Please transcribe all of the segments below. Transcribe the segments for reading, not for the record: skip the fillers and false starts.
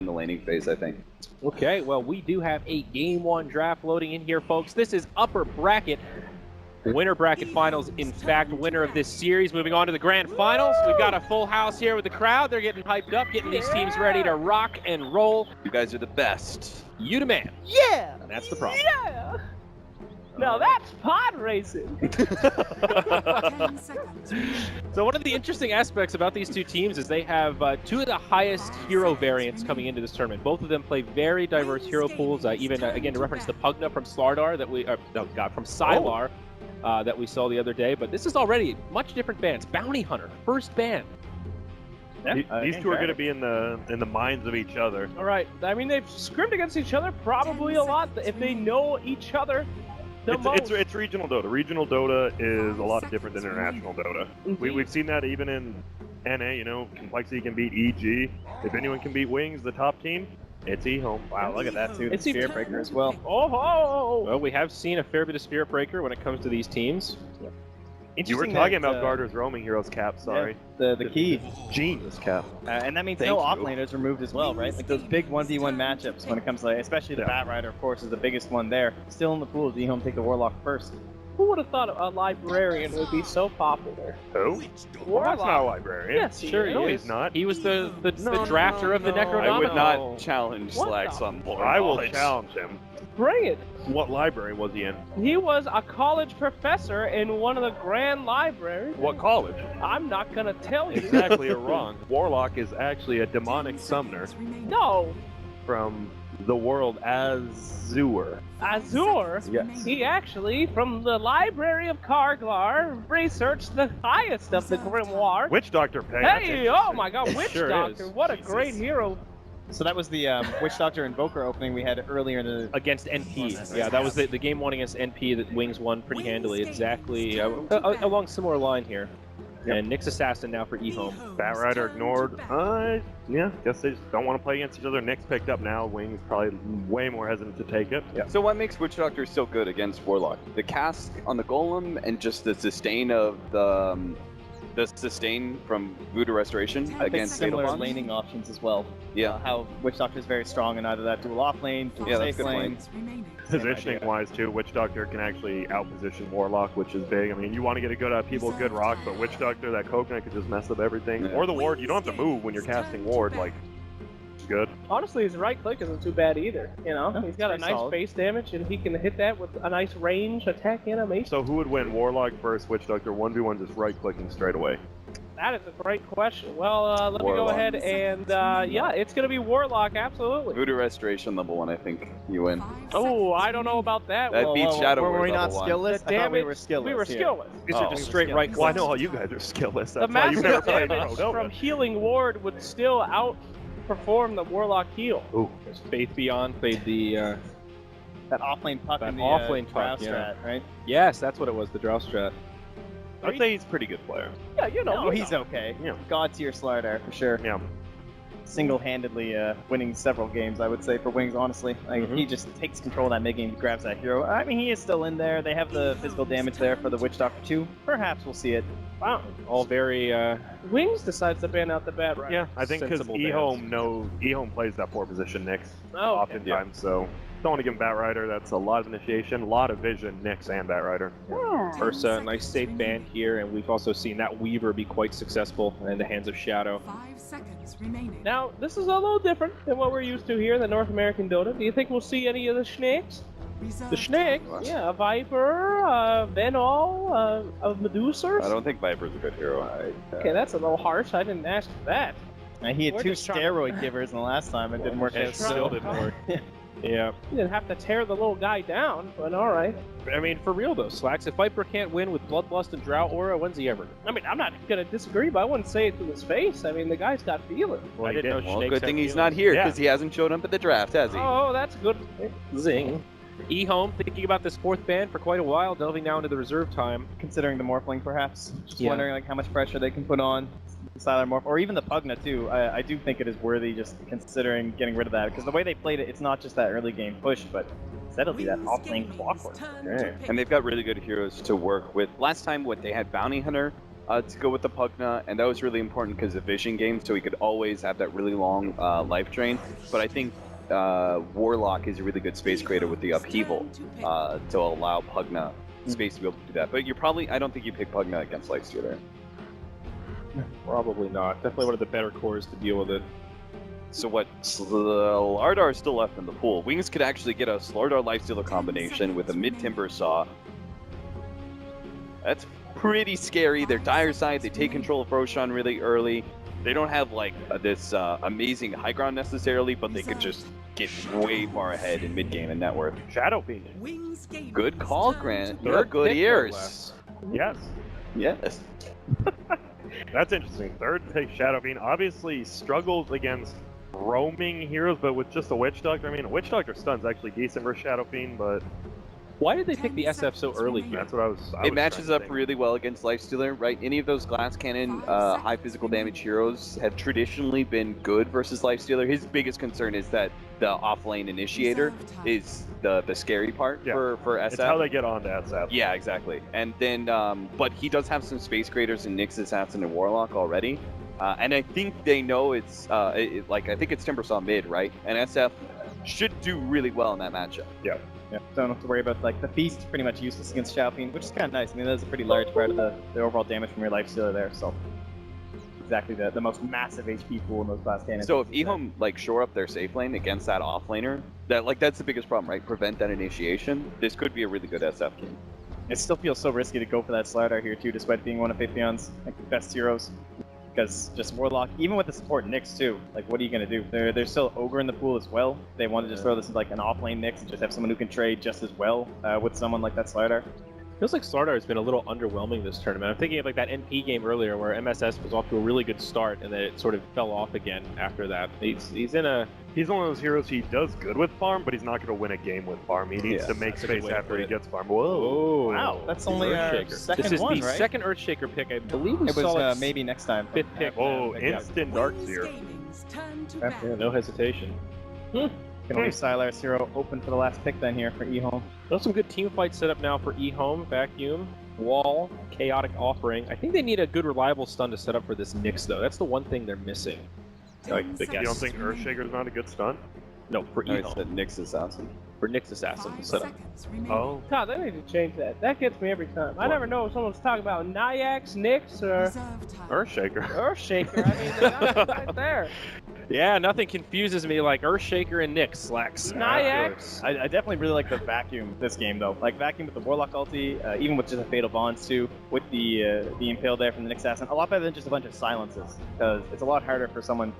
in the laning phase, I think. Okay, well, we do have a Game 1 draft loading in here, folks. This is upper bracket. Winner bracket finals, in fact, winner of this series. Moving on to the grand finals. We've got a full house here with the crowd. They're getting hyped up, getting these teams ready to rock and roll. You guys are the best. You demand. Yeah! And that's the problem. Yeah! Now that's pod racing. So one of the interesting aspects about these two teams is they have two of the highest hero variants coming into this tournament. Both of them play very diverse hero pools. Even again, to reference the Pugna from Slardar that we, from Sylar that we saw the other day. But this is already much different bands. Bounty Hunter, first band. Yeah, these two are going to be in the minds of each other. All right. I mean, they've scrimmed against each other probably a lot if they know each other. It's regional Dota. Regional Dota is a lot different than international Dota. We've seen that even in NA, you know, Complexity can beat EG. If anyone can beat Wings, the top team, it's EHOME. Wow, look at that too. It's The Spirit Breaker as well. Oh! Well, we have seen a fair bit of Spirit Breaker when it comes to these teams. You were talking about Garter's roaming heroes cap, sorry. Yeah, the key. Genius cap. And that means Thank no you. offlaners removed as well, right? Like those big 1v1 matchups when it comes to, especially the Bat Rider, of course, is the biggest one there. Still in the pool, EHOME take the Warlock first. Who would have thought a librarian would be so popular? Who? Well, that's not a librarian. Yes, Sure, No, he he's is. not. He was the drafter of the Necronomicon. I would not challenge What Slacks the- on more I will knowledge. challenge him. Bring it. What library was he in? He was a college professor in one of the grand libraries. What college? I'm not gonna tell you. Exactly or wrong. Warlock is actually a demonic summoner No, from the world Azure. Azure. Yes. He actually, from the Library of Karglar, researched the highest of the grimoire. Witch Doctor Pay. Hey, oh my God, Witch Sure Doctor! is. What a great hero. So that was the Witch Doctor Invoker opening we had earlier in the... Against NP. Yeah, that was the game one against NP that Wings won pretty handily. Exactly along similar line here. And Nyx Assassin now for EHOME. Bat Rider ignored. Yeah, guess they just don't want to play against each other. Nyx picked up now. Wings probably way more hesitant to take it. So what makes Witch Doctor so good against Warlock? The cast on the Golem and just the sustain of the sustain from Voodoo Restoration I think against similar Fatal Bonds? laning options as well. Yeah. How Witch Doctor is very strong in either that dual off lane, dual Yeah, that's safe a good lane. point. Positioning wise too, Witch Doctor can actually outposition Warlock, which is big. I mean, you want to get a good people, good rock, but Witch Doctor, that coconut could just mess up everything. Yeah. Or the ward, you don't have to move when you're casting ward. Like, it's good. Honestly, his right click isn't too bad either. You know, he's got a pretty nice solid. base damage, and he can hit that with a nice range attack animation. So who would win, Warlock versus Witch Doctor 1v1 just right clicking straight away? That is a great question. Well, let me go Warlock. ahead and yeah, it's gonna be Warlock, absolutely. Voodoo Restoration level 1, I think you win. Oh, I don't know about that. That Well, beats Shadow Were Wars we not level 1. skillless? the I thought we damage- were skillless. We were here. skillless. These are just straight skillless. right Well, I clicks. know all you guys are skillless. The That's why you've never massive played damage Pro from Dota. healing ward would still outperform the Warlock heal. Ooh. Faith Beyond played the... That offlane puck That in the offlane puck, Drow yeah. strat, right? Yes, that's what it was, the Drow strat. I'd say he's a pretty good player. Yeah, you know. No, he's okay. Yeah. God tier Slardar for sure. Yeah. Single-handedly winning several games, I would say, for Wings, honestly. Like, he just takes control of that mid-game, he grabs that hero. I mean, he is still in there. They have the physical damage there for the Witch Doctor too. Perhaps we'll see it. Wow. All very... Wings decides to ban out the Bat Rider. Yeah, I think because Sensible EHOME plays that 4 position Nyx Oh, okay. oftentimes, so don't want to give him Bat Rider. That's a lot of initiation, a lot of vision, Nyx and Bat Rider. Ursa, nice safe band here, and we've also seen that Weaver be quite successful in the hands of Shadow. 5 seconds remaining. Now, this is a little different than what we're used to here in the North American Dota. Do you think we'll see any of the snakes? The snake? Yeah, a Viper, Venol, a Medusa? I don't think Viper's a good hero. Okay, that's a little harsh. I didn't ask for that. He had We're 2 just trying- steroid givers in the last time. It didn't work And out. it still didn't work. Yeah. You didn't have to tear the little guy down, but alright. I mean, for real though, Slacks, if Viper can't win with Bloodlust and Drought Aura, when's he ever? I mean, I'm not gonna disagree, but I wouldn't say it to his face. I mean, the guy's got feeling. Well, I didn't know Well, Snakes good had thing he's feelings. not here Yeah. because he hasn't showed up at the draft, has he? Oh, that's good. Zing. EHOME thinking about this 4th ban for quite a while, delving now into the reserve time. Considering the Morphling, perhaps. Just Yeah. wondering like how much pressure they can put on the Sylar Morph, or even the Pugna too. I do think it is worthy just considering getting rid of that, because the way they played it, it's not just that early game push, but instead it'll be that off-lane clockwork. Okay. And they've got really good heroes to work with. Last time, they had Bounty Hunter, to go with the Pugna, and that was really important because of vision game, so he could always have that really long life drain. But I think Warlock is a really good space creator with the upheaval to allow Pugna space to be able to do that. But I don't think you pick Pugna against Lifestealer. Probably not. Definitely one of the better cores to deal with it. So what? Slardar is still left in the pool. Wings could actually get a Slardar Lifestealer combination with a mid Timber Saw. That's pretty scary. They're dire side. They take control of Roshan really early. They don't have like this amazing high ground necessarily, but they could just get way far ahead in mid game and net worth. Shadow Fiend. Good call, Grant. You're Third good pick, no ears. less. Yes. Yes. That's interesting. Third pick, Shadow Fiend. Obviously struggles against roaming heroes, but with just a Witch Doctor. I mean, a Witch Doctor stun's actually decent versus Shadow Fiend, but Why did they pick the SF so early here? that's what I was It matches trying to up think. really well against Lifestealer, right? Any of those glass cannon, high physical damage heroes have traditionally been good versus Lifestealer. His biggest concern is that the off-lane initiator is the scary part Yeah. for SF. It's how they get on to SF. Yeah, exactly. And then, but he does have some space creators in Nyx Assassin and Warlock already. And I think they know it's, I think it's Timbersaw mid, right? And SF should do really well in that matchup. Yeah, don't have to worry about like the feast pretty much useless against Shadow Fiend, which is kind of nice. I mean, that's a pretty large part of the overall damage from your Lifestealer there, so exactly the most massive HP pool in those glass cannons. So if EHOME like shore up their safe lane against that off laner, that's the biggest problem, right? Prevent that initiation. This could be a really good SF team. It still feels so risky to go for that Slardar here too, despite being one of Faithion's like best heroes. Because just Warlock, even with the support Nyx too, like what are you gonna do? There's still Ogre in the pool as well. They want to just throw this into like an off-lane Nyx and just have someone who can trade just as well with someone like that Slardar. Feels like Slardar has been a little underwhelming this tournament. I'm thinking of like that NP game earlier where MSS was off to a really good start and then it sort of fell off again after that. He's in a He's one of those heroes he does good with farm, but he's not going to win a game with farm. He needs to make that's a good space way to after put he it. gets farm. Whoa. Wow, that's only our Earthshaker. second This is one, the right? second Earthshaker pick. I believe we It was saw it maybe next time. fifth pick. Oh, Yeah. instant Darkseer. Yeah, no hesitation. Gonna leave Sylar's hero open for the last pick then here for EHOME. There's some good team fights set up now for EHOME, Vacuum, Wall, Chaotic Offering. I think they need a good reliable stun to set up for this Nyx though. That's the one thing they're missing. Like the You don't guess. think Earthshaker's not a good stunt? No, for No, it's EHOME. the Nyx Assassin. For Nyx Assassin to set up. Oh. God, they need to change that. That gets me every time. I never know if someone's talking about Nyax, Nyx, or Earthshaker. Earthshaker. I mean, they're right there. Yeah, nothing confuses me like Earthshaker and Nyx, Slacks. Nyax. I definitely really like the Vacuum this game though. Like Vacuum with the Warlock ulti, even with just a Fatal Bonds too, with the Impale there from the Nyx Assassin. A lot better than just a bunch of silences, because it's a lot harder for someone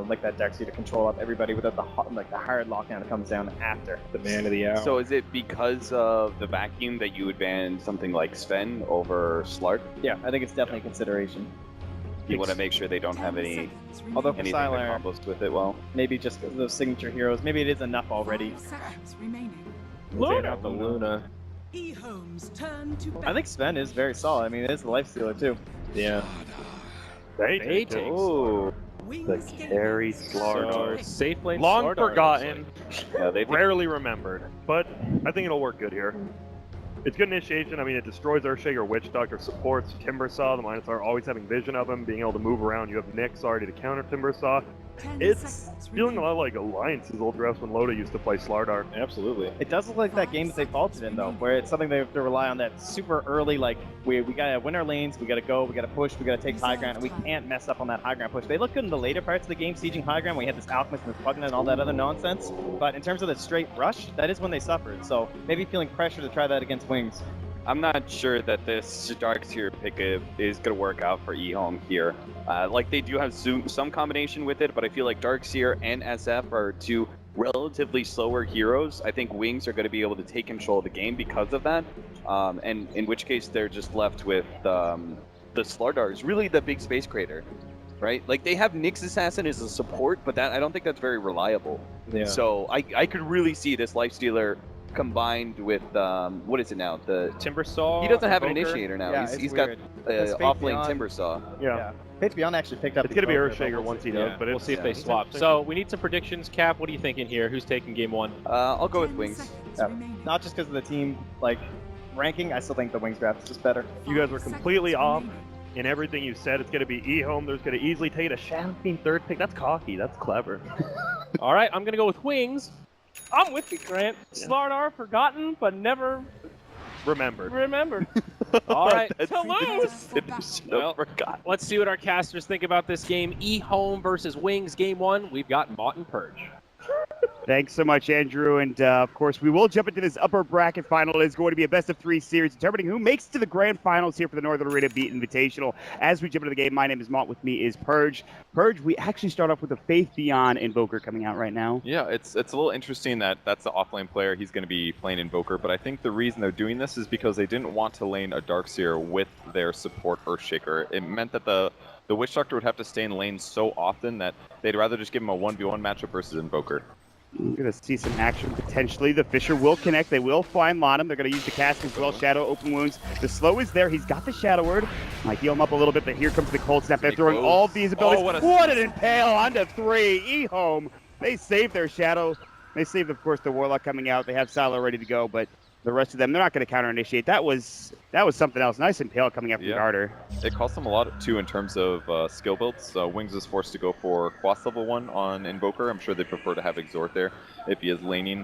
like that Darkseer to control up everybody without the hard lockdown that comes down after. The man of the hour. So is it because of the vacuum that you would ban something like Sven over Slark? Yeah, I think it's definitely a consideration. You want to make sure they don't have anything Although for that Sylar, combos with it well. maybe just 'cause of those signature heroes, maybe it is enough already. Luna. The Luna. I think Sven is very solid. I mean, it is the Lifestealer too. Yeah. They take take Oh, the carry Slardar. So, safe lane Long Slardar, it forgotten, yeah, they rarely remembered, but I think it'll work good here. It's good initiation. I mean, it destroys Earthshaker, Witch Doctor, supports Timbersaw. The Minotaur always having vision of him, being able to move around. You have Nyx already to counter Timbersaw. It's feeling a lot like Alliance's old drafts when Loda used to play Slardar. Absolutely. It does look like that game that they faulted in though, where it's something they have to rely on that super early, like we gotta win our lanes, we gotta go, we gotta push, we gotta take high ground, and we can't mess up on that high ground push. They look good in the later parts of the game, sieging high ground, when you had this Alchemist and this Pugna and all that other nonsense. But in terms of the straight rush, that is when they suffered. So maybe feeling pressure to try that against Wings. I'm not sure that this Darkseer pickup is going to work out for EHOME here. Like, they do have some combination with it, but I feel like Darkseer and SF are two relatively slower heroes. I think Wings are going to be able to take control of the game because of that, and in which case they're just left with the Slardar is really the big space creator, right? Like, they have Nyx Assassin as a support, but that I don't think that's very reliable. Yeah. So I could really see this Lifestealer combined with what is it now? The Timbersaw. he doesn't have an Evoker. initiator now. Yeah, he's it's got weird. It's Faith off lane Beyond. Timbersaw. Yeah. Faith Beyond actually picked up. It's going to be the Evoker, Earthshaker but once he Yeah, does, but we'll it's, see if they it's swap. interesting. So we need some predictions. Cap, what are you thinking here? Who's taking game one? I'll go with Wings. not just because of the team like ranking. I still think the Wings draft is just better. You guys were completely off. in everything you said. It's going to be EHOME. There's going to easily take a Shadow Fiend third pick. That's cocky. That's clever. All right, I'm going to go with Wings. I'm with you, Grant. Yeah. Slardar forgotten, but never Remembered. All right. Toulouse! Well, forgot. let's see what our casters think about this game. EHOME versus Wings, game 1. We've got Mott and Purge. Thanks so much, Andrew. And of course, we will jump into this upper bracket final. It is going to be a best-of-3 series determining who makes it to the grand finals here for the Northern Arena Beat Invitational. As we jump into the game, my name is Mott. With me is Purge. Purge, we actually start off with a Faith Beyond Invoker coming out right now. Yeah, it's a little interesting that that's the offlane player. He's going to be playing Invoker, but I think the reason they're doing this is because they didn't want to lane a Darkseer with their support Earthshaker. It meant that the Witch Doctor would have to stay in lane so often that they'd rather just give him a 1v1 matchup versus Invoker. We're going to see some action potentially. The Fisher will connect. They will find Lonham. They're going to use the cask as well. Shadow, open wounds. The slow is there. He's got the Shadow Word. Might heal him up a little bit, but here comes the Cold Snap. They're throwing all of these abilities. What an impale onto 3. EHOME. They save their Shadow. They saved, of course, the Warlock coming out. They have Silo ready to go, but the rest of them, they're not going to counter-initiate. That was something else. Nice impale coming up from Garter. It cost them a lot, too, in terms of skill builds. Wings is forced to go for Quas level 1 on Invoker. I'm sure they prefer to have Exhort there if he is laning.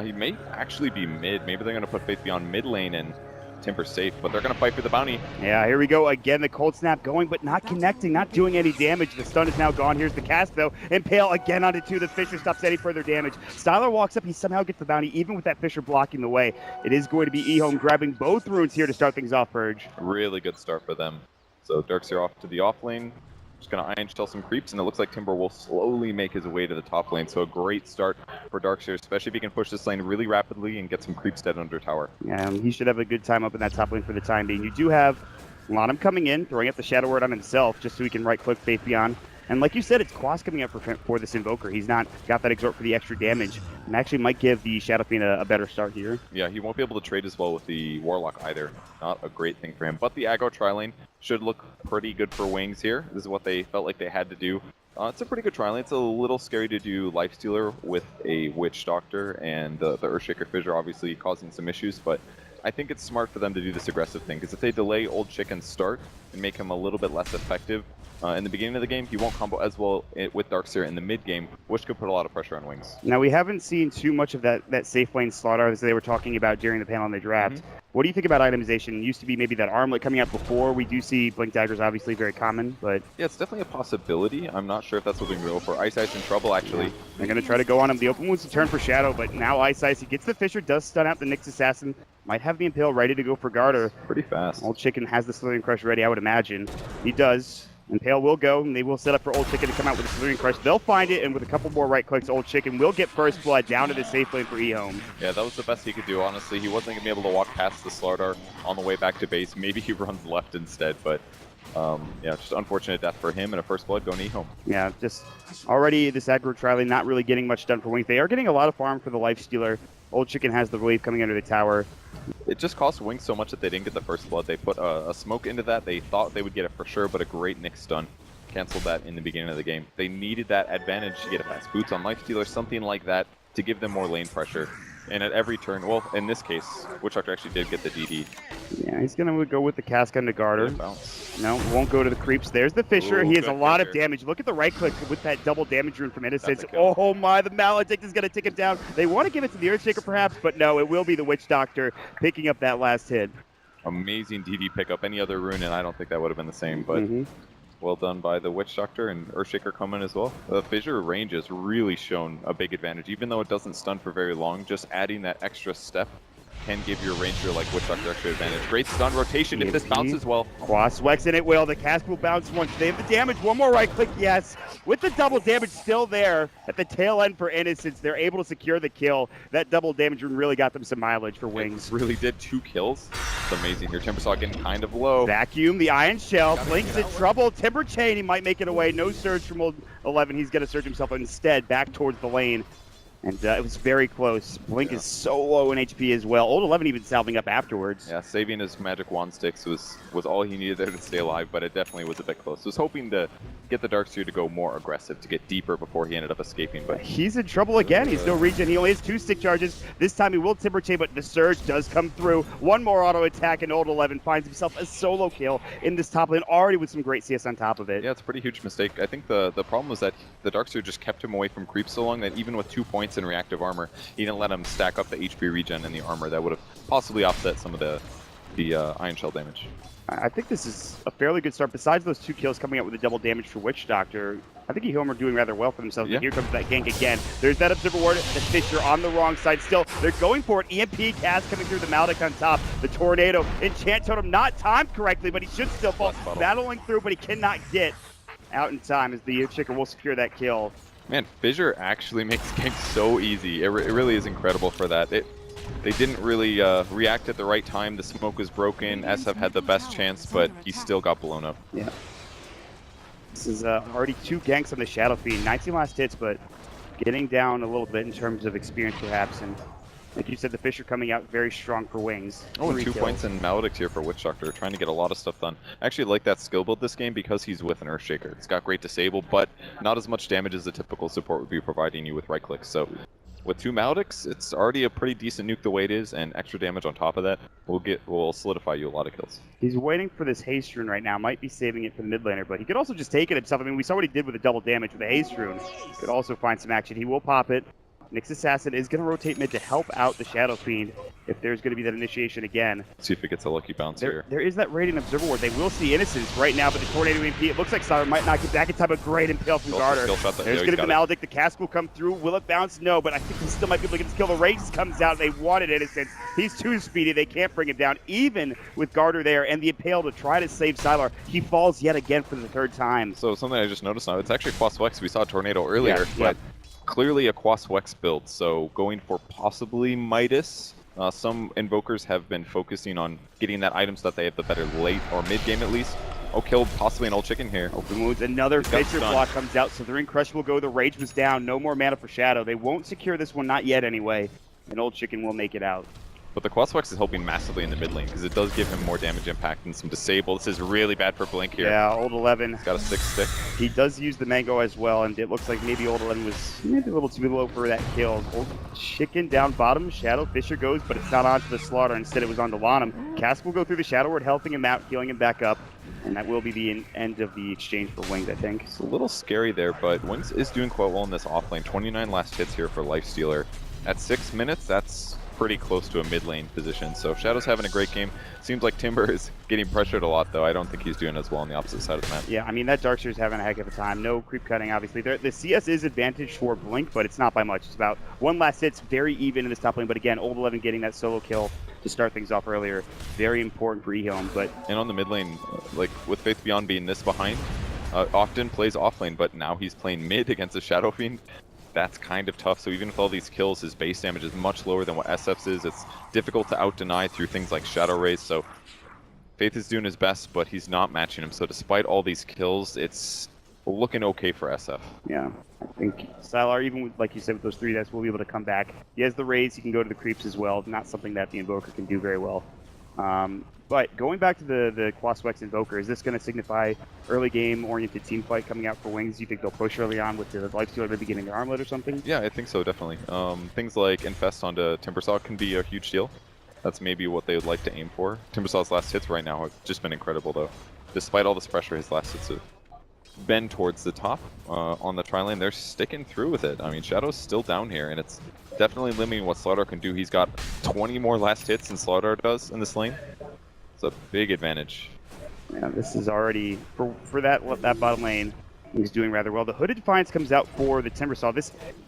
He may actually be mid. Maybe they're going to put Faith Beyond mid lane and Timber safe, but they're going to fight for the bounty. Yeah, here we go again. The Cold Snap going, but not connecting, not doing any damage. The stun is now gone. Here's the cast, though. Impale again onto 2. The Fisher stops any further damage. Styler walks up. He somehow gets the bounty, even with that Fisher blocking the way. It is going to be EHOME grabbing both runes here to start things off, Purge. Really good start for them. So Darkseer off to the off lane. Just going to Iron Shell some creeps, and it looks like Timber will slowly make his way to the top lane. So a great start for Darkseer, especially if he can push this lane really rapidly and get some creeps dead under tower. Yeah, he should have a good time up in that top lane for the time being. You do have Lonham coming in, throwing up the Shadow Word on himself just so he can right-click Faith Beyond. And like you said, it's Quas coming up for this Invoker. He's not got that Exhort for the extra damage, and actually might give the Shadow Fiend a better start here. Yeah, he won't be able to trade as well with the Warlock either. Not a great thing for him. But the aggro tri-lane should look pretty good for Wings here. This is what they felt like they had to do. It's a pretty good tri-lane. It's a little scary to do Lifestealer with a Witch Doctor and the Earthshaker Fissure obviously causing some issues, but I think it's smart for them to do this aggressive thing, because if they delay Old Chicken's start and make him a little bit less effective in the beginning of the game, he won't combo as well with Darkseer in the mid game, which could put a lot of pressure on Wings. Now, we haven't seen too much of that safe lane slaughter as they were talking about during the panel in the draft. What do you think about itemization? It used to be maybe that armlet coming out before. We do see Blink Daggers obviously very common, but... Yeah, it's definitely a possibility. I'm not sure if that's what they're going to go for. Ice in trouble, actually. Yeah. They're going to try to go on him. The open wounds to turn for Shadow, but now Ice, he gets the Fisher, does stun out the Nyx Assassin. Might have the Impale ready to go for Garter. Pretty fast. Old Chicken has the Slithering Crush ready, I would imagine. He does. Impale will go, and they will set up for Old Chicken to come out with a Slithering Crush. They'll find it, and with a couple more right clicks, Old Chicken will get first blood down to the safe lane for EHOME. Yeah, that was the best he could do, honestly. He wasn't going to be able to walk past the Slardar on the way back to base. Maybe he runs left instead, but yeah, just unfortunate death for him and a first blood going EHOME. Yeah, just already this aggro tri-lane not really getting much done for Wings. They are getting a lot of farm for the Lifestealer. Old Chicken has the wave coming under the tower. It just cost Wings so much that they didn't get the first blood. They put a smoke into that. They thought they would get it for sure, but a great Nyx stun canceled that in the beginning of the game. They needed that advantage to get a fast boots on Lifestealer, something like that, to give them more lane pressure. And at every turn, well, in this case, Witch Doctor actually did get the DD. Yeah, he's going to go with the cask on the Garter. No, won't go to the creeps. There's the Fisher. Ooh, he has a lot Fisher. of damage. Look at the right click with that double damage rune from Innocence. Oh my, the Maledict is going to take him down. They want to give it to the Earthshaker perhaps, but no, it will be the Witch Doctor picking up that last hit. Amazing DD pickup. Any other rune, and I don't think that would have been the same, but well done by the Witch Doctor, and Earthshaker coming as well. The Fissure range has really shown a big advantage. Even though it doesn't stun for very long, just adding that extra step can give your ranger like Witch Doctor extra advantage. Great stun rotation if this bounces well. Quas Wex and it will. The cask will bounce once. They have the damage. One more right click, yes. With the double damage still there at the tail end for Innocence, they're able to secure the kill. That double damage rune really got them some mileage for Wings. It really did. 2 kills. It's amazing here. Timbersaw getting kind of low. Vacuum, the Iron Shell. Blink's in trouble. Timber Chain, he might make it away. No surge from Old 11. He's going to surge himself instead back towards the lane. And it was very close. Blink is so low in HP as well. Old 11 even salving up afterwards. Yeah, saving his magic wand sticks was all he needed there to stay alive, but it definitely was a bit close. Was hoping to get the Darkseer to go more aggressive, to get deeper before he ended up escaping, but he's in trouble again. He's no regen. He only has 2 stick charges. This time he will Timber Chain, but the Surge does come through. One more auto attack, and Old 11 finds himself a solo kill in this top lane, already with some great CS on top of it. yeah, it's a pretty huge mistake. I think the problem was that the Darkseer just kept him away from creep so long that even with 2 points in reactive armor, he didn't let him stack up the HP regen and the armor that would have possibly offset some of the Iron Shell damage. I think this is a fairly good start. Besides those 2 kills coming out with the double damage for Witch Doctor, I think EHOME are doing rather well for themselves. Yeah. But here comes that gank again. There's that Observer Ward. The Fisher on the wrong side still. They're going for it. EMP cast coming through the Maldic on top. The Tornado. Enchant Totem not timed correctly, but he should still fall. Battling through, but he cannot get out in time as the Chicken will secure that kill. Man, Fissure actually makes ganks so easy. It really is incredible for that. They didn't really react at the right time. The smoke was broken. SF had the best chance, but he still got blown up. Yeah. This is already 2 ganks on the Shadow Fiend. 19 last hits, but getting down a little bit in terms of experience perhaps. And like you said, the Fisher coming out very strong for Wings. Oh, and 2 kills. points in Maledicts here for Witch Doctor, trying to get a lot of stuff done. I actually like that skill build this game because he's with an Earthshaker. It's got great disable, but not as much damage as the typical support would be providing you with right clicks. So with 2 Maledicts, it's already a pretty decent nuke the way it is, and extra damage on top of that will solidify you a lot of kills. He's waiting for this haste rune right now. Might be saving it for the mid laner, but he could also just take it himself. I mean, we saw what he did with the double damage with the haste rune. Could also find some action. He will pop it. Nyx Assassin is going to rotate mid to help out the Shadow Fiend if there's going to be that initiation again. See if it gets a lucky bounce here. There is that Radiant Observer Ward. They will see Innocence right now, but the Tornado EMP, it looks like Sire might not get back in time. A great impale from Garter. There's going to be the Maledict. The cask will come through. Will it bounce? No, but I think he still might be able to get this kill. The Race comes out. They wanted Innocence. He's too speedy. They can't bring him down, even with Garter there and the impale to try to save Sylar. He falls yet again for the 3rd time. So something I just noticed now, it's actually Quas Wex. We saw Tornado earlier, but clearly a Quas Wex build, so going for possibly Midas. Some Invokers have been focusing on getting that item so that they have the better late or mid game at least. Oh, killed possibly an old chicken here. Open wounds, another Fisher block comes out, so they're in Crush will go. The Rage was down, no more mana for Shadow. They won't secure this one, not yet anyway. An old chicken will make it out. But the Quas Wex is helping massively in the mid lane because it does give him more damage impact and some disable. This is really bad for Blink here. Yeah, Old 11. He's got a 6 stick. He does use the Mango as well, and it looks like maybe Old 11 was maybe a little too low for that kill. Old Chicken down bottom, Shadow Fisher goes, but it's not onto the Slaughter. Instead, it was onto Lanham. Cask will go through the Shadow Ward, helping him out, healing him back up. And that will be the end of the exchange for Wings, I think. It's a little scary there, but Wings is doing quite well in this offlane. 29 last hits here for Lifestealer. At 6 minutes, that's pretty close to a mid lane position. So Shadow's having a great game. Seems like Timber is getting pressured a lot, though. I don't think he's doing as well on the opposite side of the map. Yeah, I mean, that Darkseer's having a heck of a time. No creep cutting, obviously. The CS is advantage for Blink, but it's not by much. It's about 1 last hit. It's very even in this top lane. But again, Old 11 getting that solo kill to start things off earlier. Very important for EHOME. And on the mid lane, like with Faith Beyond being this behind, often plays off lane, but now he's playing mid against a Shadow Fiend. That's kind of tough. So even with all these kills, his base damage is much lower than what SF's is. It's difficult to out-deny through things like Shadow Rays. So Faith is doing his best, but he's not matching him. So despite all these kills, it's looking okay for SF. Yeah, I think Sylar, even with, like you said, with those 3 deaths, will be able to come back. He has the Rays. He can go to the creeps as well. Not something that the Invoker can do very well. But going back to the Quas Wex Invoker, is this going to signify early game oriented team fight coming out for Wings? Do you think they'll push early on with the Lifestealer maybe getting their armlet or something? Yeah, I think so, definitely. Things like Infest onto Timbersaw can be a huge deal. That's maybe what they would like to aim for. Timbersaw's last hits right now have just been incredible, though. Despite all this pressure, his last hits have been towards the top on the tri-lane. They're sticking through with it. I mean, Shadow's still down here, and it's definitely limiting what Slaughter can do. He's got 20 more last hits than Slaughter does in this lane. It's a big advantage. Yeah, this is already, for that bottom lane, he's doing rather well. The Hooded Defiance comes out for the Timbersaw.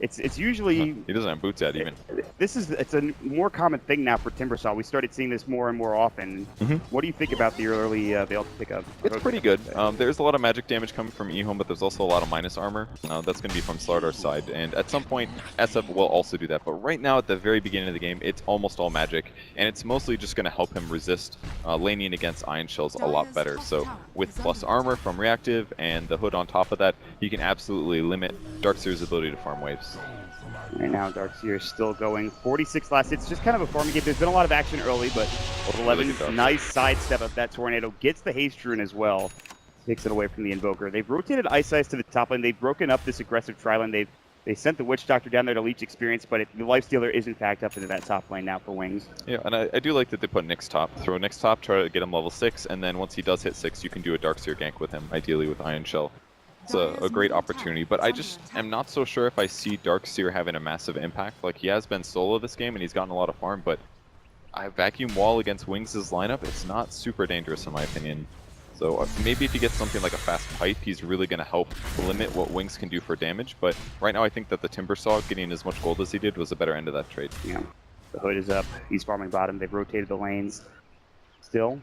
It's usually... He doesn't have boots yet, even. It's a more common thing now for Timbersaw. We started seeing this more and more often. What do you think about the early Veil pickup? It's pretty good. There's a lot of magic damage coming from EHOME, but there's also a lot of minus armor. That's going to be from Slardar's side, and at some point, SF will also do that. But right now, at the very beginning of the game, it's almost all magic, and it's mostly just going to help him resist laning against Iron Shells a lot better. So with plus armor from reactive and the hood on top of that, he can absolutely limit Darkseer's ability to farm waves. Right now, Darkseer is still going 46 last. It's just kind of a farming game. There's been a lot of action early, but 11, nice sidestep of that Tornado. Gets the Haste Rune as well. Takes it away from the Invoker. They've rotated Ice to the top lane. They've broken up this aggressive tri lane. They sent the Witch Doctor down there to leech experience, but the Lifestealer is in fact up into that top lane now for Wings. Yeah, and I do like that they put Nyx top. Throw Nyx top, try to get him level 6, and then once he does hit 6, you can do a Darkseer gank with him, ideally with Ion Shell. It's a great opportunity, but I just am not so sure if I see Darkseer having a massive impact. Like, he has been solo this game, and he's gotten a lot of farm, but I Vacuum Wall against Wings' lineup, it's not super dangerous in my opinion. So maybe if he gets something like a fast pipe, he's really going to help limit what Wings can do for damage. But right now I think that the Timbersaw getting as much gold as he did was a better end of that trade. Yeah, the Hood is up. He's farming bottom. They've rotated the lanes. Still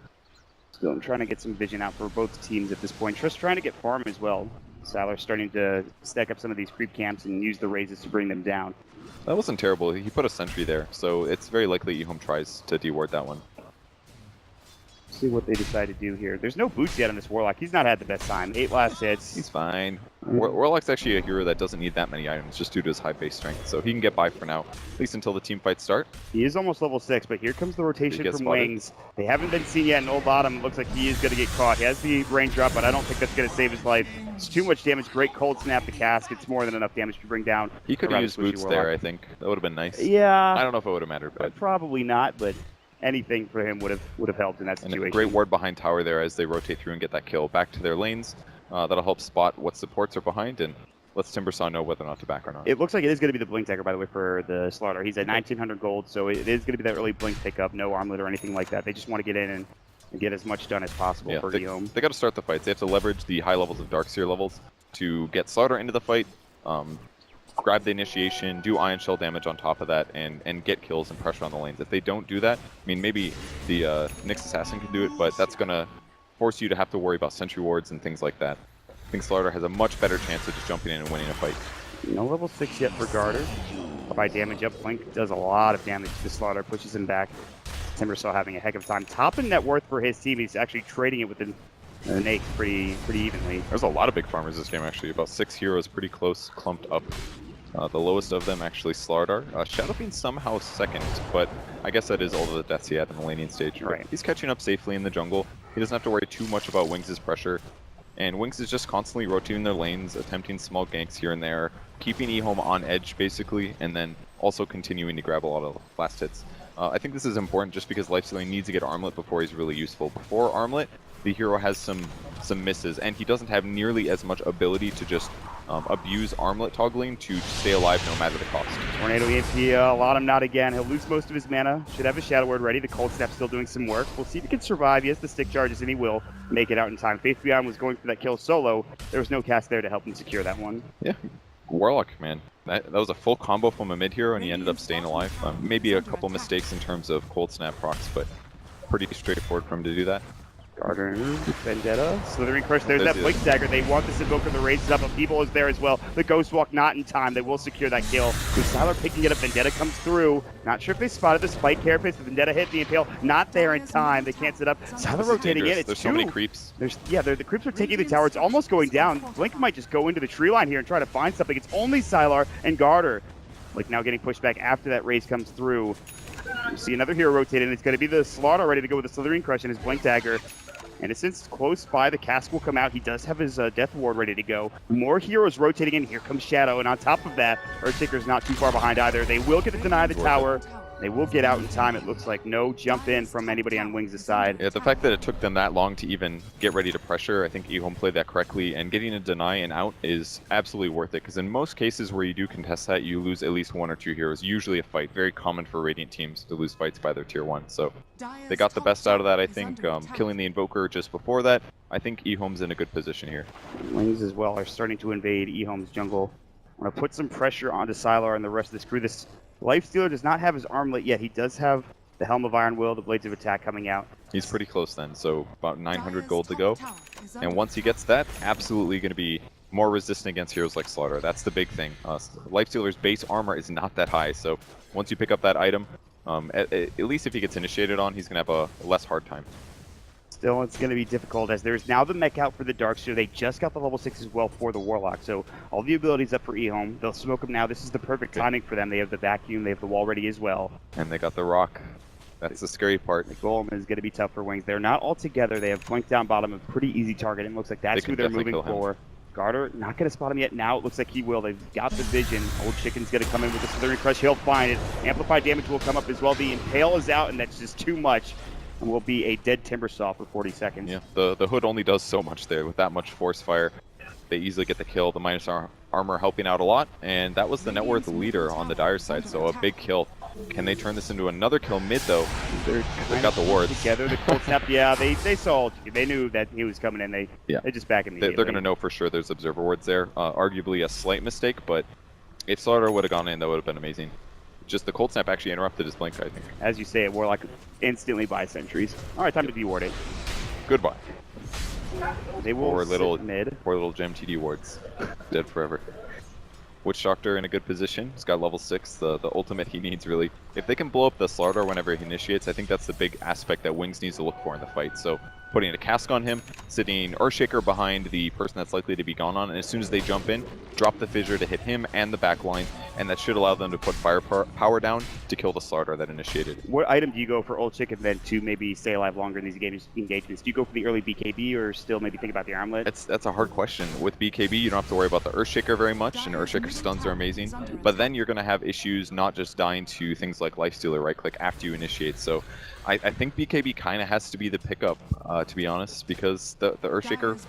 trying to get some vision out for both teams at this point. Just trying to get farm as well. Salar's starting to stack up some of these creep camps and use the raises to bring them down. That wasn't terrible. He put a sentry there, so it's very likely EHOME tries to deward that one. See what they decide to do here. There's no boots yet on this Warlock. He's not had the best time. 8 last hits. He's fine. Warlock's actually a hero that doesn't need that many items just due to his high base strength, so he can get by for now, at least until the team fights start. He is almost level 6, but here comes the rotation from spotted. Wings. They haven't been seen yet in Old Bottom. It looks like he is going to get caught. He has the range drop, but I don't think that's going to save his life. It's too much damage. Great cold snap the cask. It's more than enough damage to bring down. He could have used boots there, I think. That would have been nice. Yeah. I don't know if it would have mattered, but probably not, but anything for him would have helped in that situation. And a great ward behind tower there as they rotate through and get that kill back to their lanes. That'll help spot what supports are behind and lets Timbersaw know whether or not to back or not. It looks like it is going to be the Blink Dagger, by the way, for the Slaughter. He's at 1900 gold, so it is going to be that early Blink pickup. No armlet or anything like that. They just want to get in and get as much done as possible for EHOME. They got to start the fights. They have to leverage the high levels of Darkseer levels to get Slaughter into the fight, grab the initiation, do Ion Shell damage on top of that, and get kills and pressure on the lanes. If they don't do that, I mean, maybe the Nyx Assassin can do it, but that's going to force you to have to worry about sentry wards and things like that. I think Slaughter has a much better chance of just jumping in and winning a fight. No level 6 yet for Garter. By damage up, Blink does a lot of damage to Slaughter, pushes him back. Timbersaw having a heck of a time. Top in net worth for his team. He's actually trading it with the Nakes pretty evenly. There's a lot of big farmers this game, actually. About 6 heroes pretty close, clumped up. The lowest of them actually Slardar. Shadowfiend somehow second, but I guess that is all the deaths he had in the laning stage. Right. He's catching up safely in the jungle. He doesn't have to worry too much about Wings' pressure. And Wings is just constantly rotating their lanes, attempting small ganks here and there, keeping EHOME on edge basically, and then also continuing to grab a lot of last hits. I think this is important just because Lifestealer needs to get Armlet before he's really useful. Before Armlet, the hero has some misses, and he doesn't have nearly as much ability to just abuse Armlet toggling to stay alive no matter the cost. Tornado EMP, Lottom not again. He'll lose most of his mana. Should have his Shadow Word ready. The Cold Snap still doing some work. We'll see if he can survive. He has the stick charges, and he will make it out in time. Faith Beyond was going for that kill solo. There was no cast there to help him secure that one. Yeah, Warlock, man. That was a full combo from a mid hero, and he ended up staying alive. Maybe a couple mistakes in terms of Cold Snap procs, but pretty straightforward for him to do that. Garter, Vendetta, Slithering Crush. There's that Blink Dagger. They want this Invoker to raise it up, but People is there as well. The Ghost Walk not in time. They will secure that kill. With Sylar picking it up, Vendetta comes through. Not sure if they spotted the Spike Carapace. The Vendetta hit the Impale. Not there in time. They can't set up. Sylar rotating in. It's There's two. so many creeps. The creeps are taking the tower. It's almost going down. Blink might just go into the tree line here and try to find something. It's only Sylar and Garter. Like now getting pushed back after that raise comes through. You see another hero rotating. It's going to be the Slaughter ready to go with the Slithering Crush and his Blink Dagger. Innocent's close by. The cask will come out. He does have his Death Ward ready to go. More heroes rotating in. Here comes Shadow. And on top of that, Earthshaker's not too far behind either. They will get to deny the tower. They will get out in time. It looks like no jump in from anybody on Wings' side. Yeah, the fact that it took them that long to even get ready to pressure, I think EHOME played that correctly, and getting a deny and out is absolutely worth it, because in most cases where you do contest that, you lose at least 1 or 2 heroes, usually a fight. Very common for Radiant teams to lose fights by their tier 1, so they got the best out of that, I think. Killing the Invoker just before that, I think EHOME's in a good position here. Wings as well are starting to invade EHOME's jungle. I'm going to put some pressure onto Sylar and the rest of this crew. This Lifestealer does not have his armlet yet. He does have the Helm of Iron Will, the Blades of Attack coming out. He's pretty close then, so about 900 gold to go. And once he gets that, absolutely going to be more resistant against heroes like Slaughter. That's the big thing. Lifestealer's base armor is not that high, so once you pick up that item, at least if he gets initiated on, he's going to have a less hard time. Still, it's going to be difficult as there's now the mech out for the Darkseer. They just got the level 6 as well for the Warlock, so all the abilities up for EHOME. They'll smoke them now. This is the perfect timing for them. They have the vacuum, they have the wall ready as well. And they got the rock. That's the scary part. The golem is going to be tough for Wings. They're not all together. They have Blink down bottom, a pretty easy target. It looks like that's who they're moving for. Garter, not going to spot him yet. Now it looks like he will. They've got the vision. Old Chicken's going to come in with the Slithering Crush. He'll find it. Amplified damage will come up as well. The Impale is out, and that's just too much. And will be a dead Timbersaw for 40 seconds. Yeah, the Hood only does so much there with that much force fire. They easily get the kill. The minus armor helping out a lot, and that was the net worth leader on the Dire side, so a big kill. Can they turn this into another kill mid, though? They got the wards. Together, the cold snap, yeah, they saw it. They knew that he was coming in. They just back immediately. They're going to know for sure there's observer wards there. Arguably a slight mistake, but if Slaughter would have gone in, that would have been amazing. Just the cold snap actually interrupted his blink, I think. As you say, Warlock instantly buys sentries. All right, time to deward it. Goodbye. They will mid. Poor little Gem TD wards. Dead forever. Witch Doctor in a good position. He's got level 6, the ultimate he needs, really. If they can blow up the Slaughter whenever he initiates, I think that's the big aspect that Wings needs to look for in the fight. So putting a cask on him, sitting Earthshaker behind the person that's likely to be gone on, and as soon as they jump in, drop the Fissure to hit him and the back line, and that should allow them to put firepower down to kill the Slaughter that initiated. What item do you go for Old Chicken then to maybe stay alive longer in these engagements? Do you go for the early BKB or still maybe think about the armlet? That's a hard question. With BKB, you don't have to worry about the Earthshaker very much, and Earthshaker stuns are amazing, but then you're going to have issues not just dying to things like Lifestealer right-click after you initiate, so I think BKB kind of has to be the pickup, to be honest, because the Earthshaker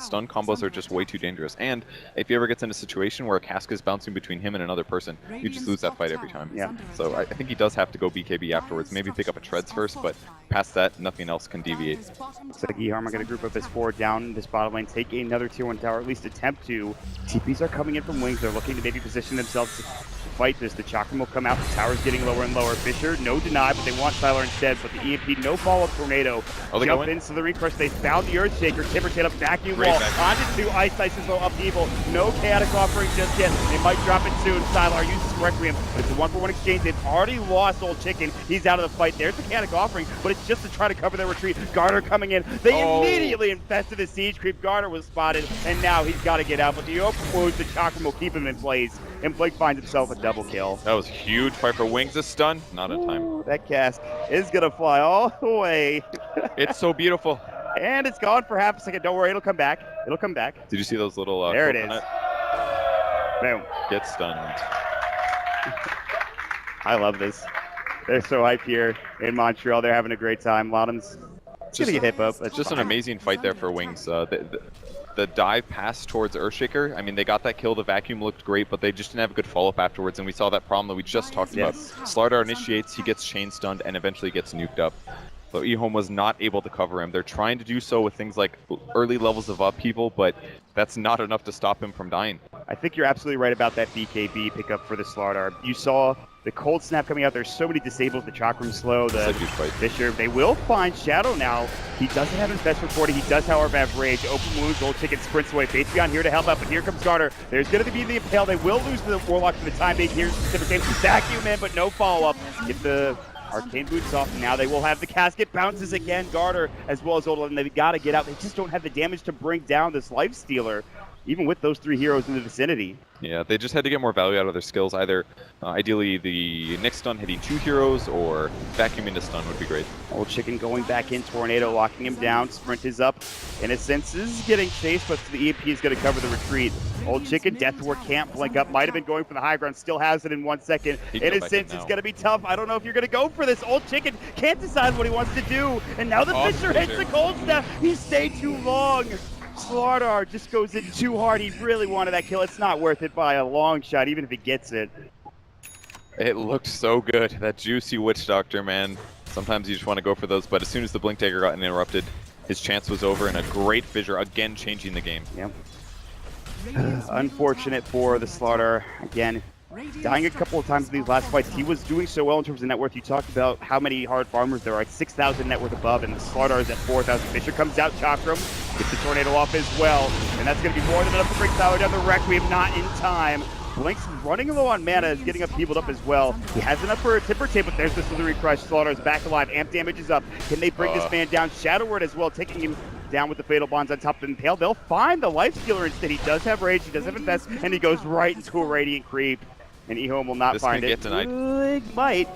stun combos are just way too dangerous. And if he ever gets in a situation where a cask is bouncing between him and another person, you just lose that fight every time. Yeah. So I think he does have to go BKB afterwards. Maybe pick up a Treads first, but past that, nothing else can deviate. Looks like EHOME are going to group up as 4 down this bottom lane, take another tier 1 tower, at least attempt to. TPs are coming in from Wings. They're looking to maybe position themselves to fight this. The Chakram will come out. The tower's getting lower and lower. Fissure, no deny, but they want Sylar instead. But the EMP, no follow-up tornado. Jump into the recrush. They found the Earthshaker. Timber's hit up vacuum wall. Onto 2 Ice as well, upheaval. No chaotic offering just yet. They might drop it soon. Sylar uses Requiem. It's a 1-for-1 exchange. They've already lost Old Chicken. He's out of the fight. There's the chaotic offering, but it's just to try to cover their retreat. Garter coming in. They immediately infested the siege creep. Garter was spotted, and now he's got to get out. But the open wounds, the Chakram will keep him in place. And Blake finds himself a double kill. That was huge fight for Wings. A stun, not in time. That cask is going to fly all the way. It's so beautiful. And it's gone for half a second. Don't worry, it'll come back. It'll come back. Did you see those little... there it is. Boom. Get stunned. I love this. They're so hyped here in Montreal. They're having a great time. Loudon's going to get hip up. It's just an amazing fight there for Wings. The dive pass towards Earthshaker, I mean, they got that kill, the vacuum looked great, but they just didn't have a good follow-up afterwards, and we saw that problem that we just talked about. Slaughter initiates, he gets chain stunned, and eventually gets nuked up. So EHOME was not able to cover him. They're trying to do so with things like early levels of upheaval, but that's not enough to stop him from dying. I think you're absolutely right about that BKB pickup for the Slaughter. You saw the cold snap coming out. There's so many disables. The Chakram slow, the Fissure. They will find Shadow now. He doesn't have Infest for 40. He does, however, have Rage. Open wounds. Old Chicken sprints away. Face Beyond here to help out, but here comes Garter. There's going to be the Impale. They will lose the Warlock for the time being. Here's the Pacific game. Vacuum in, but no follow-up. Get the Arcane Boots off. Now they will have the casket. Bounces again. Garter as well as Old, and they've got to get out. They just don't have the damage to bring down this Lifestealer, even with those 3 heroes in the vicinity. Yeah, they just had to get more value out of their skills. Either, ideally, the Nyx stun hitting 2 heroes, or vacuum into stun would be great. Old Chicken going back in. Tornado locking him down. Sprint is up. Innocence is getting chased, but the EMP is going to cover the retreat. Old Chicken, Deathward can't blink up. Might have been going for the high ground. Still has it in 1 second. Innocence is going to be tough. I don't know if you're going to go for this. Old Chicken can't decide what he wants to do. And now the Fissure hits the cold snap. He stayed too long. Slaughter just goes in too hard. He really wanted that kill. It's not worth it by a long shot, even if he gets it. It looked so good. That juicy Witch Doctor, man. Sometimes you just want to go for those, but as soon as the Blink Dagger got interrupted, his chance was over, and a great Fissure, again changing the game. Yep. Unfortunate for the Slaughter. Again, dying a couple of times in these last fights. He was doing so well in terms of net worth. You talked about how many hard farmers there are, like 6,000 net worth above, and the Slaughter is at 4,000. Fissure comes out, Chakram gets the Tornado off as well, and that's going to be more than enough to bring Sylar down. The Requiem not in time. Blink's running low on mana, is getting up, healed up as well. He has enough for a Timber Tape, but there's the Slither Crush. Slaughter's back alive. Amp damage is up. Can they bring this man down? Shadow Word as well, taking him down with the Fatal Bonds on top of the Impale. They'll find the Life Stealer instead. He does have Rage, he does have Invest, and he goes right into a Radiant Creep. And EHOME will not find it. Get denied. Good might.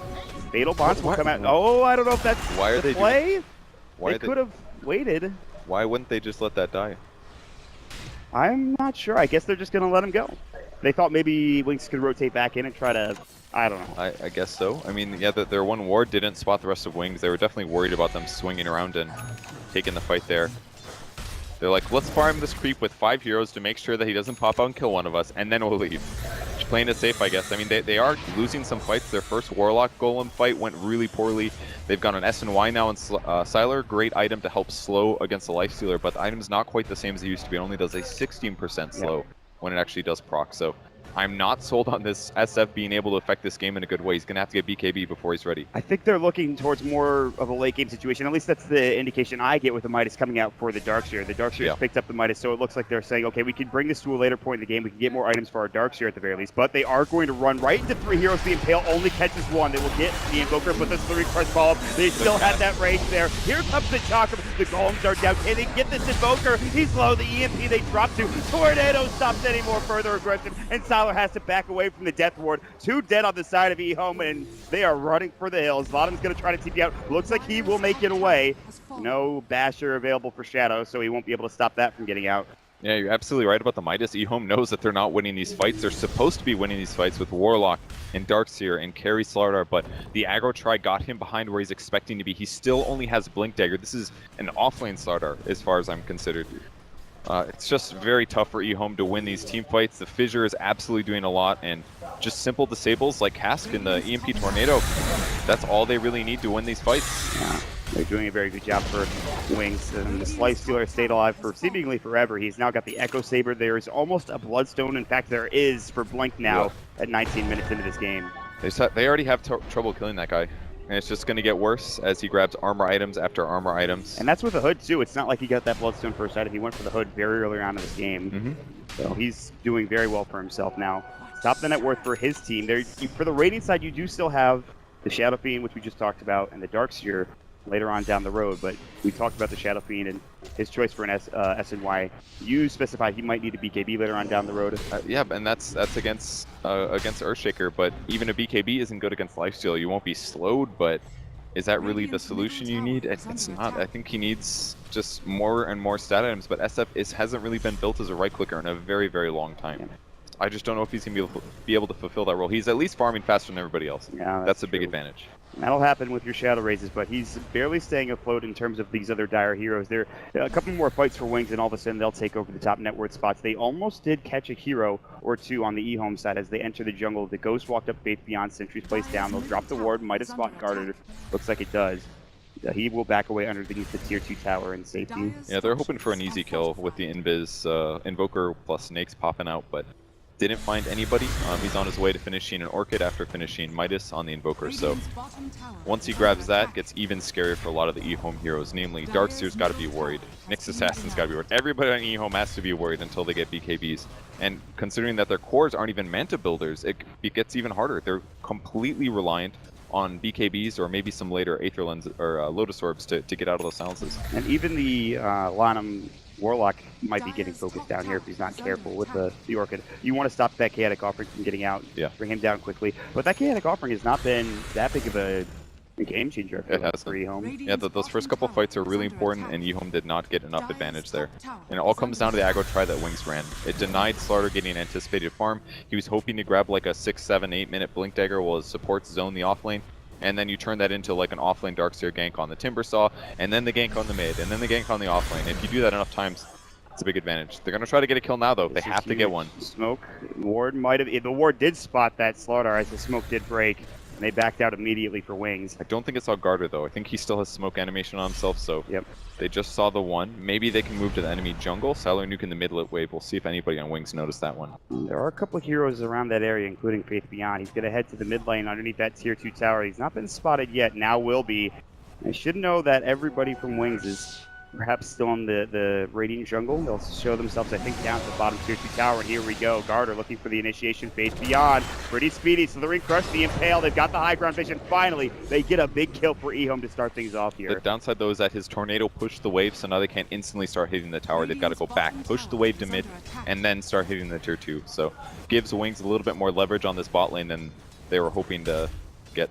Fatal Bonds will come out. Oh, I don't know if that's the play. They could have waited. Why wouldn't they just let that die? I'm not sure. I guess they're just going to let him go. They thought maybe Wings could rotate back in and try to, I don't know. I guess so. I mean, yeah, their one ward didn't spot the rest of Wings. They were definitely worried about them swinging around and taking the fight there. They're like, let's farm this creep with 5 heroes to make sure that he doesn't pop out and kill one of us, and then we'll leave. Just playing it safe, I guess. I mean, they are losing some fights. Their first Warlock Golem fight went really poorly. They've got an SNY now and Sylar, great item to help slow against the Lifestealer, but the item's not quite the same as it used to be. It only does a 16% slow when it actually does proc. So I'm not sold on this SF being able to affect this game in a good way. He's going to have to get BKB before he's ready. I think they're looking towards more of a late game situation. At least that's the indication I get with the Midas coming out for the Darkseer. The Darkseer has picked up the Midas, so it looks like they're saying, okay, we can bring this to a later point in the game. We can get more items for our Darkseer at the very least. But they are going to run right into 3 heroes. The Impale only catches 1. They will get the Invoker, but the 3 Crush follow-up. They still have that range there. Here comes the Chakra. The Golems are down. Can they get this Invoker? He's low. The EMP they drop to. Tornado stops any more further aggression, and Sylar has to back away from the Death Ward. 2 dead on the side of EHOME, and they are running for the hills. Vladim's going to try to TP out. Looks like he will make it away. No Basher available for Shadow, so he won't be able to stop that from getting out. Yeah, you're absolutely right about the Midas. EHOME knows that they're not winning these fights. They're supposed to be winning these fights with Warlock and Darkseer and Carry Slardar, but the aggro try got him behind where he's expecting to be. He still only has Blink Dagger. This is an offlane Slardar, as far as I'm considered. It's just very tough for EHOME to win these team fights. The Fissure is absolutely doing a lot, and just simple disables like Cask and the EMP Tornado, that's all they really need to win these fights. Yeah, they're doing a very good job for Wings, and the Slice Stealer stayed alive for seemingly forever. He's now got the Echo Saber. There is almost a Bloodstone. In fact, there is for Blink now at 19 minutes into this game. They already have trouble killing that guy. And it's just going to get worse as he grabs armor items after armor items. And that's with the Hood, too. It's not like he got that Bloodstone first item. He went for the Hood very early on in this game. So he's doing very well for himself now. Top the net worth for his team. For the rating side, you do still have the Shadow Fiend, which we just talked about, and the Darkseer later on down the road. But we talked about the Shadow Fiend and his choice for an SNY. You specified he might need a BKB later on down the road. Yeah, and that's against Earthshaker, but even a BKB isn't good against Lifesteal. You won't be slowed, but is that really the solution you need? It's not. I think he needs just more and more stat items, but SF hasn't really been built as a right-clicker in a very, very long time. Yeah. I just don't know if he's going to be able to fulfill that role. He's at least farming faster than everybody else. Yeah, that's a big advantage. That'll happen with your Shadow Raises, but he's barely staying afloat in terms of these other dire heroes. There are a couple more fights for Wings, and all of a sudden they'll take over the top net worth spots. They almost did catch a hero or 2 on the EHOME side as they enter the jungle. The Ghost walked up Faith Beyond, Sentry's placed down. They'll drop the ward, might have spot guarded. Looks like it does. He will back away underneath the tier 2 tower in safety. Yeah, they're hoping for an easy kill with the Invis Invoker plus Snakes popping out, but didn't find anybody. He's on his way to finishing an Orchid after finishing Midas on the Invoker, so once he grabs that, gets even scarier for a lot of the EHOME heroes, namely Darkseer's got to be worried, Nyx Assassin's got to be worried, everybody on EHOME has to be worried until they get BKBs, and considering that their cores aren't even Manta builders, it gets even harder. They're completely reliant on BKBs or maybe some later Aether Lens or Lotus Orbs to get out of those silences. And even the Lanham Warlock might be getting focused down here if he's not careful with the Orchid. You want to stop that Chaotic Offering from getting out, bring him down quickly. But that Chaotic Offering has not been that big of a game changer for EHOME. Yeah, those first couple fights are really important, and EHOME did not get enough advantage there. And it all comes down to the aggro try that Wings ran. It denied Slardar getting an anticipated farm. He was hoping to grab like a 6, 7, 8 minute Blink Dagger while his supports zone the offlane. And then you turn that into like an offlane Darkseer gank on the Timbersaw, and then the gank on the mid, and then the gank on the offlane. If you do that enough times, it's a big advantage. They're going to try to get a kill now, though. They have to get one. Smoke. Ward might have... The Ward did spot that Slardar as the smoke did break, and they backed out immediately for Wings. I don't think it's all Garter, though. I think he still has smoke animation on himself, so they just saw the one. Maybe they can move to the enemy jungle. Sylar nuking the mid-lit wave. We'll see if anybody on Wings noticed that one. There are a couple of heroes around that area, including Faith Beyond. He's going to head to the mid lane underneath that tier 2 tower. He's not been spotted yet. Now will be. I should know that everybody from Wings is Perhaps still in the Radiant jungle. They'll show themselves, I think, down to the bottom tier 2 tower. And here we go. Garter looking for the initiation phase beyond. Pretty speedy. Slithering Crush, the Impale. They've got the high ground vision. Finally, they get a big kill for EHOME to start things off here. The downside, though, is that his Tornado pushed the wave, so now they can't instantly start hitting the tower. They've got to go back, push the wave to mid, and then start hitting the tier 2. So gives Wings a little bit more leverage on this bot lane than they were hoping to get.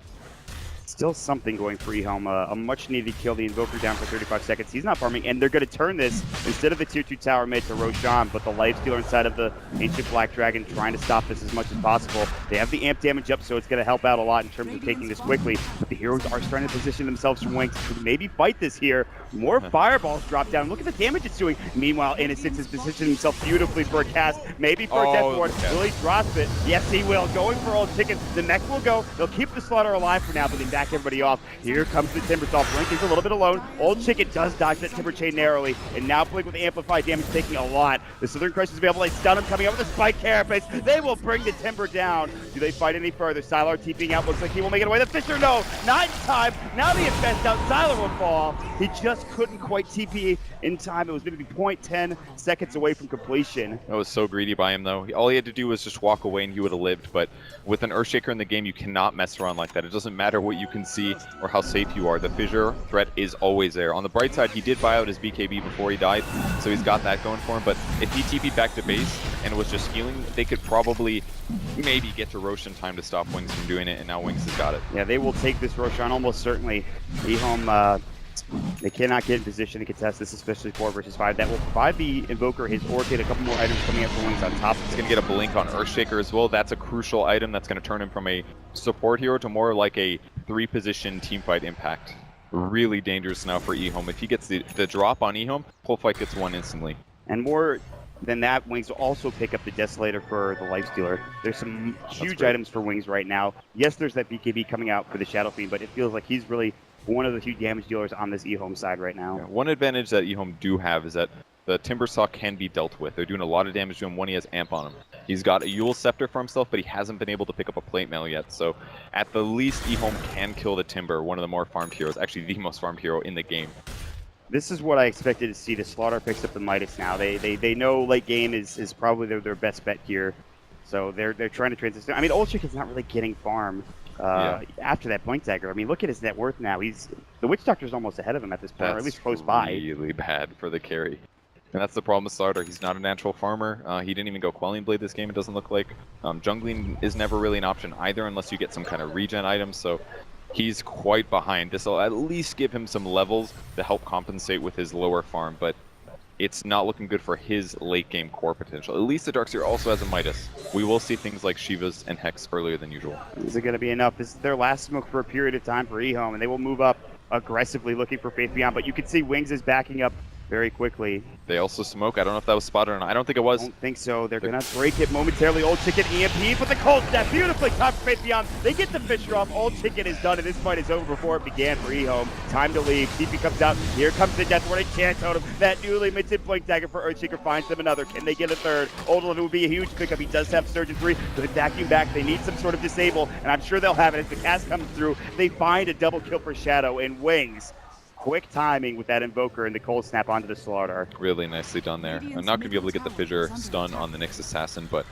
Still something going for EHOME. A much needed kill. The Invoker down for 35 seconds. He's not farming, and they're going to turn this instead of the tier 2 tower mid to Roshan, but the Lifestealer inside of the Ancient Black Dragon trying to stop this as much as possible. They have the amp damage up, so it's going to help out a lot in terms of taking this quickly, but the heroes are starting to position themselves from Wings to maybe fight this here. More fireballs drop down. Look at the damage it's doing. Meanwhile, Innocence has positioned himself beautifully for a cast, maybe for a death ward. Will he drop it? Yes, he will. Going for Old Chicken. The mech will go. They'll keep the Slaughter alive for now, but they back everybody off. Here comes the Timbersaw. Blink is a little bit alone. Old Chicken does dodge that Timber Chain narrowly, and now Blink with amplified damage taking a lot. The Southern Crush is available. They stun him, coming up with a Spike Carapace. They will bring the Timber down. Do they fight any further? Sylar TPing out. Looks like he will make it away. The Fisher, no, not in time. Now the Infest out. Sylar will fall. He just couldn't quite TP in time. It was maybe 0.10 seconds away from completion. That was so greedy by him, though. All he had to do was just walk away and he would have lived, but with an Earthshaker in the game, you cannot mess around like that. It doesn't matter what you can see or how safe you are. The fissure threat is always there. On the bright side, he did buy out his BKB before he died, so he's got that going for him, but if he TP'd back to base and was just healing, they could probably maybe get to Rosh in time to stop Wings from doing it, and now Wings has got it. Yeah, they will take this Roshan almost certainly. EHOME, they cannot get in position to contest this, especially 4 versus 5. That will provide the Invoker his Orchid, a couple more items coming up for Wings on top. He's going to get a Blink on Earthshaker as well. That's a crucial item that's going to turn him from a support hero to more like a 3-position teamfight impact. Really dangerous now for EHOME. If he gets the drop on EHOME, whole fight gets won instantly. And more than that, Wings will also pick up the Desolator for the Lifestealer. There's some huge items for Wings right now. Yes, there's that BKB coming out for the Shadow Fiend, but it feels like he's really one of the few damage dealers on this EHOME side right now. Yeah, one advantage that EHOME do have is that the Timbersaw can be dealt with. They're doing a lot of damage to him when he has Amp on him. He's got a Yule Scepter for himself, but he hasn't been able to pick up a Plate Mail yet. So at the least, EHOME can kill the Timber, one of the more farmed heroes, actually the most farmed hero in the game. This is what I expected to see. The Slaughter picks up the Midas now. They know late game is probably their best bet here. So they're trying to transition. I mean, Old Chicken's not really getting farm after that Blink Dagger. I mean, look at his net worth now. The Witch Doctor's almost ahead of him at this point, or at least close by. That's really bad for the carry. And that's the problem with Slaughter. He's not a natural farmer. He didn't even go Quelling Blade this game, it doesn't look like. Jungling is never really an option either unless you get some kind of regen items, so he's quite behind. This will at least give him some levels to help compensate with his lower farm, but it's not looking good for his late game core potential. At least the Darkseer also has a Midas. We will see things like Shivas and Hex earlier than usual. Is it going to be enough? This is their last smoke for a period of time for EHOME, and they will move up aggressively looking for Faith Beyond, but you can see Wings is backing up very quickly. They also smoke. I don't know if that was spotted or not. I don't think it was. I don't think so. They're going to break it momentarily. Old Chicken EMP, but the cold snap beautifully timed for Faith Beyond. They get the Fisher off. Old Chicken is done, and this fight is over before it began for EHOME. Time to leave. TP comes out. Here comes the Death Ward. Chance Totem. That newly minted Blink Dagger for Earthshaker finds them another. Can they get a third? Oldland would be a huge pickup. He does have Surgeon 3. Good vacuum back. They need some sort of disable, and I'm sure they'll have it as the cast comes through. They find a double kill for Shadow and Wings. Quick timing with that Invoker and the cold snap onto the Slaughter. Really nicely done there. I'm not going to be able to get the Fissure stun on the next Assassin, but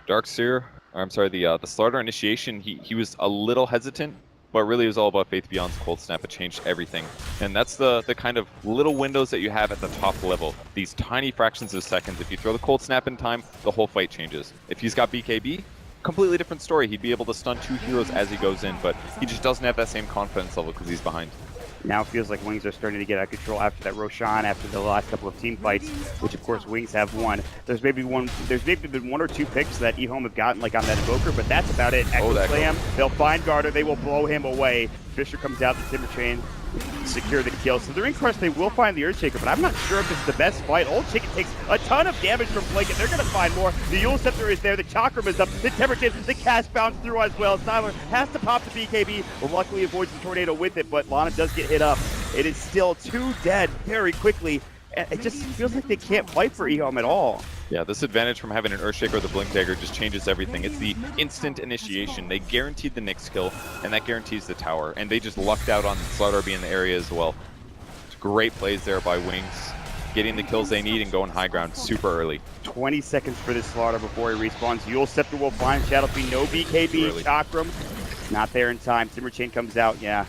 Darkseer, or I'm sorry, the Slaughter initiation, he was a little hesitant, but really it was all about Faith Beyond's cold snap. It changed everything. And that's the kind of little windows that you have at the top level. These tiny fractions of seconds. If you throw the cold snap in time, the whole fight changes. If he's got BKB, completely different story. He'd be able to stun 2 heroes as he goes in, but he just doesn't have that same confidence level because he's behind. Now it feels like Wings are starting to get out of control after that Roshan, after the last couple of team fights, which of course Wings have won. There's maybe been 1 or 2 picks that EHOME have gotten like on that Invoker, but that's about it. Echo Slam, they'll find Garter, they will blow him away. Fisher comes out, the Timber Chain, secure the kill. So they're in crush, they will find the Earthshaker, but I'm not sure if it's the best fight. Old Chicken takes a ton of damage from Blink, and they're going to find more. The Yule Scepter is there, the Chakram is up, the Timber Chain, the cast bounce through as well. Sylar has to pop the BKB, but luckily avoids the tornado with it, but Lana does get hit up. It is still 2 dead very quickly. It just feels like they can't fight for EHOME at all. Yeah, this advantage from having an Earthshaker or the Blink Dagger just changes everything. It's the instant initiation. They guaranteed the Nyx kill, and that guarantees the tower. And they just lucked out on Slaughter being in the area as well. Great plays there by Wings, getting the kills they need and going high ground super early. 20 seconds for this slaughter before he respawns. Yule Scepter will find Shadowfiend, no BKB, Chakram. Not there in time. Timber Chain comes out, yeah.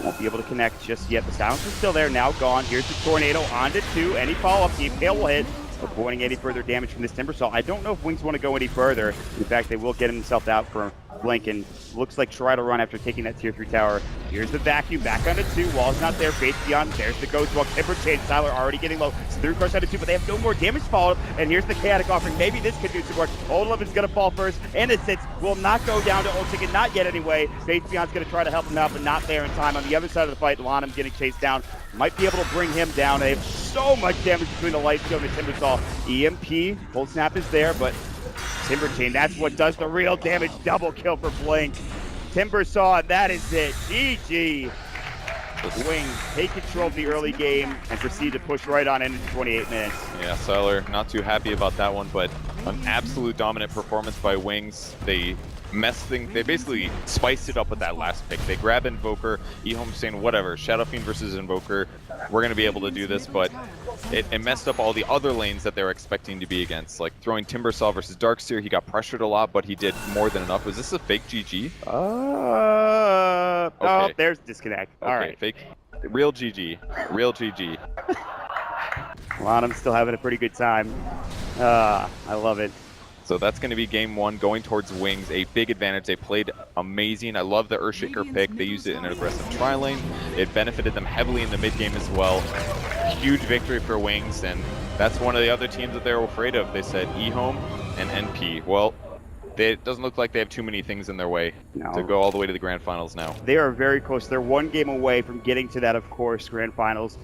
Won't be able to connect just yet. The silence is still there, now gone. Here's the Tornado, on to 2. Any follow-up, the Impale will hit. Avoiding any further damage from this Timbersaw. I don't know if Wings want to go any further. In fact, they will get himself out for Blink, and looks like try to run after taking that tier 3 tower. Here's the vacuum, back onto 2. Wall's not there, Fate's beyond. There's the Ghost Walk. Timber Chain, Tyler already getting low. Through crush onto 2, but they have no more damage followed. And here's the Chaotic Offering. Maybe this could do some work. Old is going to fall first, and the 6 will not go down to Old Ticket, not yet anyway. Fate's beyond's going to try to help him out, but not there in time. On the other side of the fight, Lanham getting chased down. Might be able to bring him down. They have so much damage between the Light Stone and Timbersaw. EMP, Cold Snap is there, but Timber Chain, that's what does the real damage. Double kill for Blink. Timbersaw, that is it. GG. Wings take control of the early game and proceed to push right on into 28 minutes. Yeah, Siler, not too happy about that one, but an absolute dominant performance by Wings. They basically spiced it up with that last pick. They grab Invoker, EHOME saying whatever, Shadowfiend versus Invoker, we're going to be able to do this, but it messed up all the other lanes that they were expecting to be against, like throwing Timbersaw versus Darkseer. He got pressured a lot, but he did more than enough. Was this a fake GG? Oh, there's disconnect. Okay, all right. Fake. Real GG. Real GG. Lanham's still having a pretty good time. I love it. So that's going to be game 1, going towards Wings. A big advantage. They played amazing. I love the Earthshaker pick. They used it in an aggressive tri-lane. It benefited them heavily in the mid game as well. Huge victory for Wings, and that's one of the other teams that they were afraid of. They said EHOME and NP. Well, it doesn't look like they have too many things in their way to go all the way to the Grand Finals now. They are very close. They're one game away from getting to that, of course, Grand Finals.